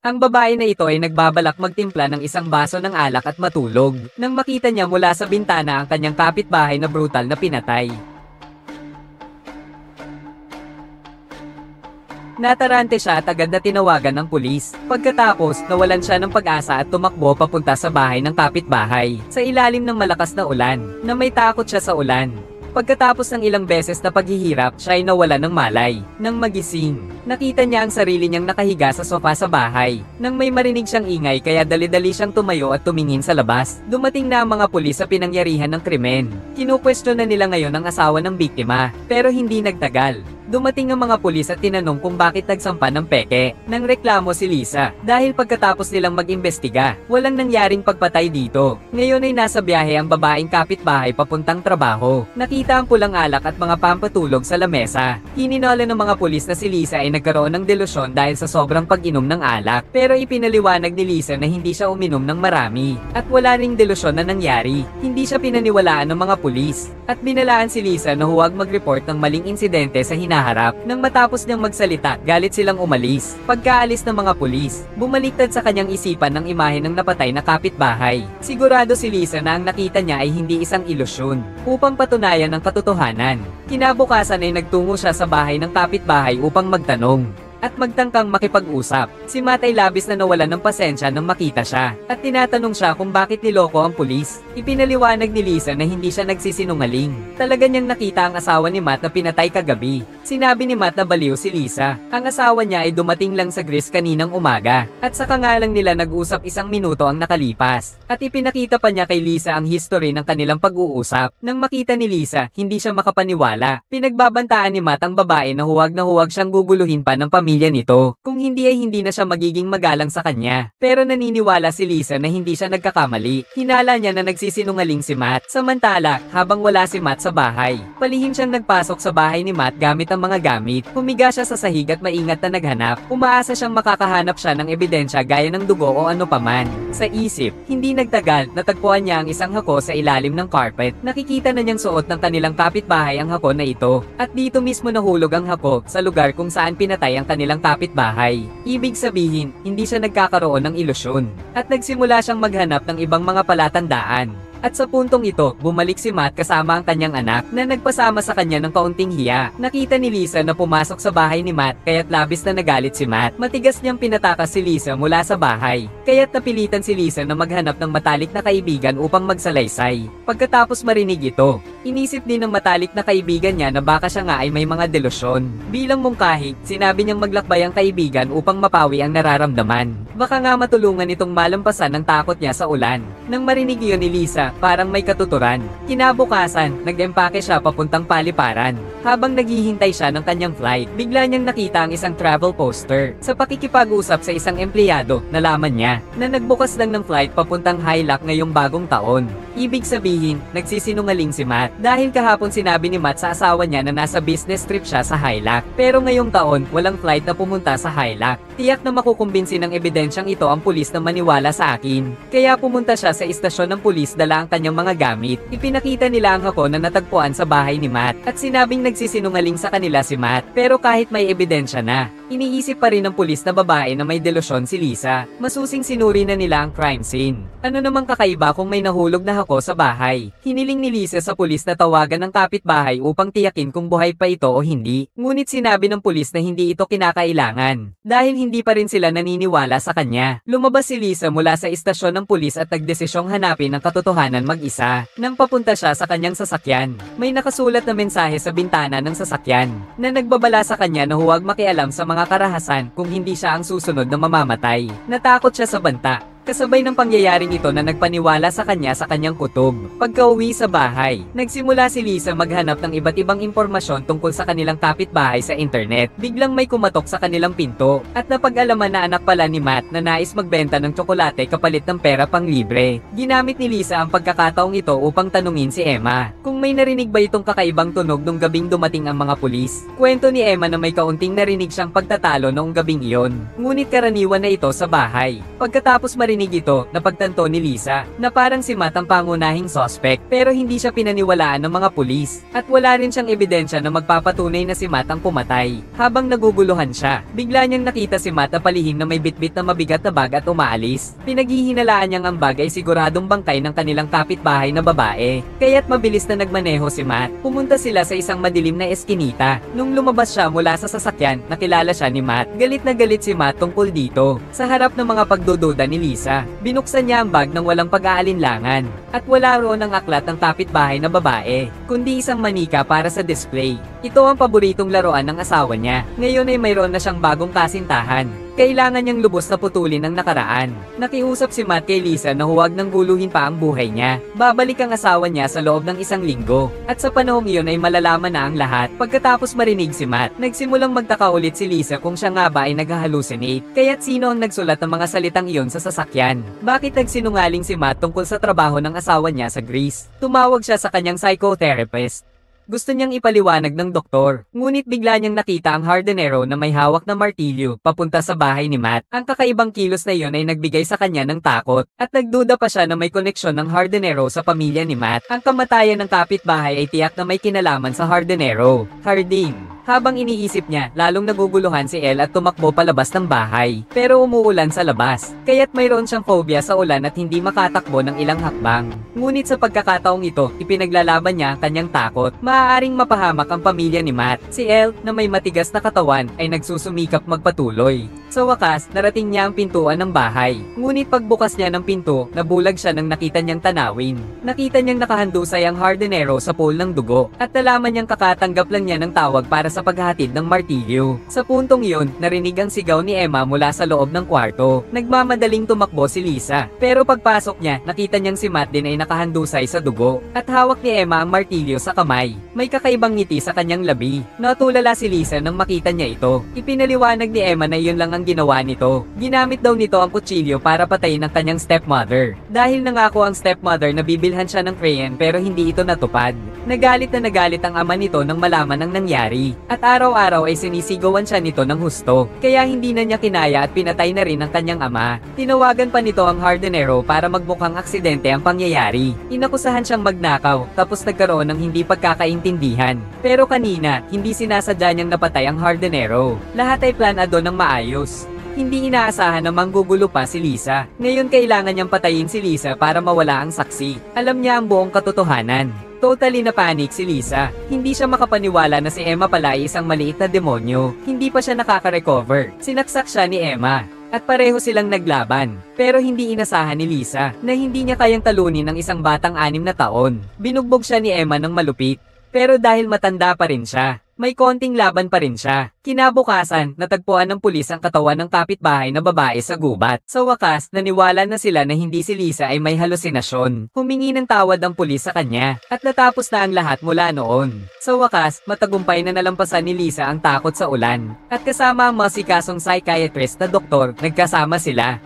Ang babae na ito ay nagbabalak magtimpla ng isang baso ng alak at matulog, nang makita niya mula sa bintana ang kanyang kapitbahay na brutal na pinatay. Natarante siya at agad na tinawagan ng pulis. Pagkatapos, nawalan siya ng pag-asa at tumakbo papunta sa bahay ng kapitbahay, sa ilalim ng malakas na ulan, na may takot siya sa ulan. Pagkatapos ng ilang beses na paghihirap, siya ay nawalan ng malay. Nang magising, nakita niya ang sarili niyang nakahiga sa sofa sa bahay. Nang may marinig siyang ingay kaya dali-dali siyang tumayo at tumingin sa labas. Dumating na ang mga pulis sa pinangyarihan ng krimen. Kinupwestiyon na nila ngayon ang asawa ng biktima, pero hindi nagtagal. Dumating ang mga pulis at tinanong kung bakit nagsampa ng peke. Nang reklamo si Lisa, dahil pagkatapos nilang mag-imbestiga, walang nangyaring pagpatay dito. Ngayon ay nasa biyahe ang babaeng kapitbahay papuntang trabaho. Nakita ang pulang alak at mga pampatulog sa lamesa. Hininola ng mga pulis na si Lisa ay nagkaroon ng delusyon dahil sa sobrang pag-inom ng alak. Pero ipinaliwanag ni Lisa na hindi siya uminom ng marami. At wala ring delusyon na nangyari. Hindi siya pinaniwalaan ng mga pulis. At binalaan si Lisa na huwag mag-report ng maling insidente sa hinaharap. Nang matapos niyang magsalita, galit silang umalis. Pagkaalis ng mga pulis, bumaliktad sa kanyang isipan ng imahe ng napatay na kapitbahay. Sigurado si Lisa na ang nakita niya ay hindi isang ilusyon. Upang patunayan ang katotohanan, kinabukasan ay nagtungo siya sa bahay ng kapitbahay upang magtanong at magtangkang makipag-usap. Si Matt ay labis na nawalan ng pasensya nang makita siya, at tinatanong siya kung bakit niloko ang pulis. Ipinaliwanag ni Lisa na hindi siya nagsisinungaling. Talaga niyang nakita ang asawa ni Matt na pinatay kagabi. Sinabi ni Matt na baliw si Lisa. Ang asawa niya ay dumating lang sa Greece kaninang umaga, at saka nga lang nila nag-usap 1 minuto ang nakalipas. At ipinakita pa niya kay Lisa ang history ng kanilang pag-uusap. Nang makita ni Lisa, hindi siya makapaniwala. Pinagbabantaan ni Matt ang babae na huwag siyang guguluhin pa ng pamilya nito. Kung hindi ay hindi na siya magiging magalang sa kanya. Pero naniniwala si Lisa na hindi siya nagkakamali. Hinala niya na nagsisinungaling si Matt. Samantala, habang wala si Matt sa bahay, palihim siyang nagpasok sa bahay ni Matt gamit ang mga gamit. Humiga siya sa sahig at maingat na naghanap. Umaasa siyang makakahanap siya ng ebidensya gaya ng dugo o ano paman. Sa isip, hindi nagtagal, natagpuan niya ang isang hako sa ilalim ng carpet. Nakikita na niyang suot ng kanilang kapitbahay ang hako na ito. At dito mismo nahulog ang hako sa lugar kung saan pinatay ang kanilang kapitbahay. Ibig sabihin, hindi siya nagkakaroon ng ilusyon. At nagsimula siyang maghanap ng ibang mga palatandaan. At sa puntong ito, bumalik si Matt kasama ang kanyang anak na nagpasama sa kanya ng kaunting hiya. Nakita ni Lisa na pumasok sa bahay ni Matt kaya't labis na nagalit si Matt. Matigas niyang pinatakas si Lisa mula sa bahay. Kaya't napilitan si Lisa na maghanap ng matalik na kaibigan upang magsalaysay. Pagkatapos marinig ito, inisip din ng matalik na kaibigan niya na baka siya nga ay may mga delusyon. Bilang mungkahi, sinabi niyang maglakbay ang kaibigan upang mapawi ang nararamdaman. Baka nga matulungan itong malampasan ng takot niya sa ulan. Nang marinig iyon ni Lisa, parang may katuturan. Kinabukasan, nag-empake siya papuntang paliparan. Habang naghihintay siya ng kanyang flight, bigla niyang nakita ang isang travel poster. Sa pakikipag-usap sa isang empleyado, nalaman niya na nagbukas lang ng flight papuntang Hilak ngayong bagong taon. Ibig sabihin, nagsisinungaling si Matt. Dahil kahapon sinabi ni Matt sa asawa niya na nasa business trip siya sa Hilak. Pero ngayong taon, walang flight na pumunta sa Hilak. Tiyak na makukumbinsi ng ebidensyang ito ang pulis na maniwala sa akin. Kaya pumunta siya sa istasyon ng pulis dala ang kanyang mga gamit. Ipinakita nila ang hako na natagpuan sa bahay ni Matt at sinabing nagsisinungaling sa kanila si Matt. Pero kahit may ebidensya na, iniisip pa rin ng pulis na babae na may delusyon si Lisa. Masusing sinuri na nila ang crime scene. Ano namang kakaiba kung may nahulog na hako sa bahay? Hiniling ni Lisa sa pulis na tawagan ng kapitbahay upang tiyakin kung buhay pa ito o hindi. Ngunit sinabi ng pulis na hindi ito kinakailangan dahil hindi pa rin sila naniniwala sa kanya. Lumabas si Lisa mula sa istasyon ng pulis at nagdesisyong hanapin ang katotohanan mag-isa. Nang papunta siya sa kanyang sasakyan, may nakasulat na mensahe sa bintana ng sasakyan na nagbabala sa kanya na huwag makialam sa mga karahasan kung hindi siya ang susunod na mamamatay. Natakot siya sa banta. Kasabay ng pangyayaring ito na nagpaniwala sa kanyang kutob. Pagka-uwi sa bahay, nagsimula si Lisa maghanap ng iba't ibang impormasyon tungkol sa kanilang kapitbahay sa internet. Biglang may kumatok sa kanilang pinto at napag-alaman na anak pala ni Matt na nais magbenta ng tsokolate kapalit ng pera pang libre. Ginamit ni Lisa ang pagkakataong ito upang tanungin si Emma kung may narinig ba itong kakaibang tunog nung gabing dumating ang mga pulis. Kwento ni Emma na may kaunting narinig siyang pagtatalo noong gabing iyon. Ngunit karaniwan na ito sa bahay. Pagkatapos marinig marinig ito, napagtanto ni Lisa, na parang si Matt ang pangunahing suspect, pero hindi siya pinaniwalaan ng mga pulis, at wala rin siyang ebidensya na magpapatunay na si Matt ang pumatay. Habang naguguluhan siya, bigla niyang nakita si Matt na palihim na may bitbit na mabigat na bag at umaalis. Pinaghihinalaan niyang ang bag ay siguradong bangkay ng kanilang kapitbahay na babae, kaya't mabilis na nagmaneho si Matt. Pumunta sila sa isang madilim na eskinita. Nung lumabas siya mula sa sasakyan, nakilala siya ni Matt. Galit na galit si Matt tungkol dito. Sa harap ng mga pagdududa ni Lisa, binuksan niya ang bag ng walang pag-aalinlangan. At wala roon ang aklat ng kapitbahay na babae, kundi isang manika para sa display. Ito ang paboritong laruan ng asawa niya. Ngayon ay mayroon na siyang bagong kasintahan. Kailangan niyang lubos na putulin ang nakaraan. Nakiusap si Matt kay Lisa na huwag nang guluhin pa ang buhay niya. Babalik ang asawa niya sa loob ng 1 linggo. At sa panahong iyon ay malalaman na ang lahat. Pagkatapos marinig si Matt, nagsimulang magtaka ulit si Lisa kung siya nga ba ay nag-hallucinate. Kaya't sino ang nagsulat ng mga salitang iyon sa sasakyan? Bakit nagsinungaling si Matt tungkol sa trabaho ng asawa niya sa Greece? Tumawag siya sa kanyang psychotherapist. Gusto niyang ipaliwanag ng doktor, ngunit bigla niyang nakita ang hardinero na may hawak na martilyo papunta sa bahay ni Matt. Ang kakaibang kilos na iyon ay nagbigay sa kanya ng takot, at nagduda pa siya na may koneksyon ng hardinero sa pamilya ni Matt. Ang kamatayan ng kapitbahay ay tiyak na may kinalaman sa hardinero. Hardin. Habang iniisip niya, lalong naguguluhan si Elle at tumakbo palabas ng bahay. Pero umuulan sa labas, kaya't mayroon siyang phobia sa ulan at hindi makatakbo ng ilang hakbang. Ngunit sa pagkakataong ito, ipinaglalaban niya ang kanyang takot. Maaaring mapahamak ang pamilya ni Matt. Si Elle, na may matigas na katawan, ay nagsusumikap magpatuloy. Sa wakas, narating niya ang pintuan ng bahay. Ngunit pagbukas niya ng pinto, nabulag siya nang nakita niyang tanawin. Nakita niyang nakahandusay ang hardinero sa pool ng dugo, at nalaman niyang kakatanggap lang niya ng tawag para sa paghahatid ng martilyo. Sa puntong iyon, narinig ang sigaw ni Emma mula sa loob ng kwarto. Nagmamadaling tumakbo si Lisa, pero pagpasok niya, nakita niyang si Matt din ay nakahandusay sa dugo, at hawak ni Emma ang martilyo sa kamay. May kakaibang ngiti sa kanyang labi. Natulala si Lisa nang makita niya ito. Ipinaliwanag ni Emma na iyon lang ang ginawa nito. Ginamit daw nito ang kutsilyo para patayin ang kanyang stepmother. Dahil nangako ang stepmother na bibilhan siya ng crayon pero hindi ito natupad. Nagalit na nagalit ang ama nito nang malaman ang nangyari. At araw-araw ay sinisigawan siya nito ng husto. Kaya hindi na niya kinaya at pinatay na rin ang kanyang ama. Tinawagan pa nito ang hardinero para magmukhang aksidente ang pangyayari. Inakusahan siyang magnakaw, tapos nagkaroon ng hindi pagkakaintindihan. Pero kanina, hindi sinasadya niyang napatay ang hardinero. Lahat ay planado ng maayos. Hindi inaasahan na manggugulo pa si Lisa. Ngayon kailangan niyang patayin si Lisa para mawala ang saksi. Alam niya ang buong katotohanan. Totally na panic si Lisa. Hindi siya makapaniwala na si Emma pala ay isang maliit na demonyo. Hindi pa siya nakaka-recover. Sinaksak siya ni Emma. At pareho silang naglaban. Pero hindi inasahan ni Lisa na hindi niya kayang talunin ng isang batang 6 na taon. Binugbog siya ni Emma ng malupit. Pero dahil matanda pa rin siya, may konting laban pa rin siya. Kinabukasan, natagpuan ng pulis ang katawan ng kapitbahay na babae sa gubat. Sa wakas, naniwala na sila na hindi si Lisa ay may halusinasyon. Humingi ng tawad ang pulis sa kanya, at natapos na ang lahat mula noon. Sa wakas, matagumpay na nalampasan ni Lisa ang takot sa ulan. At kasama ang masikasong psychiatrist na doktor, nagkasama sila.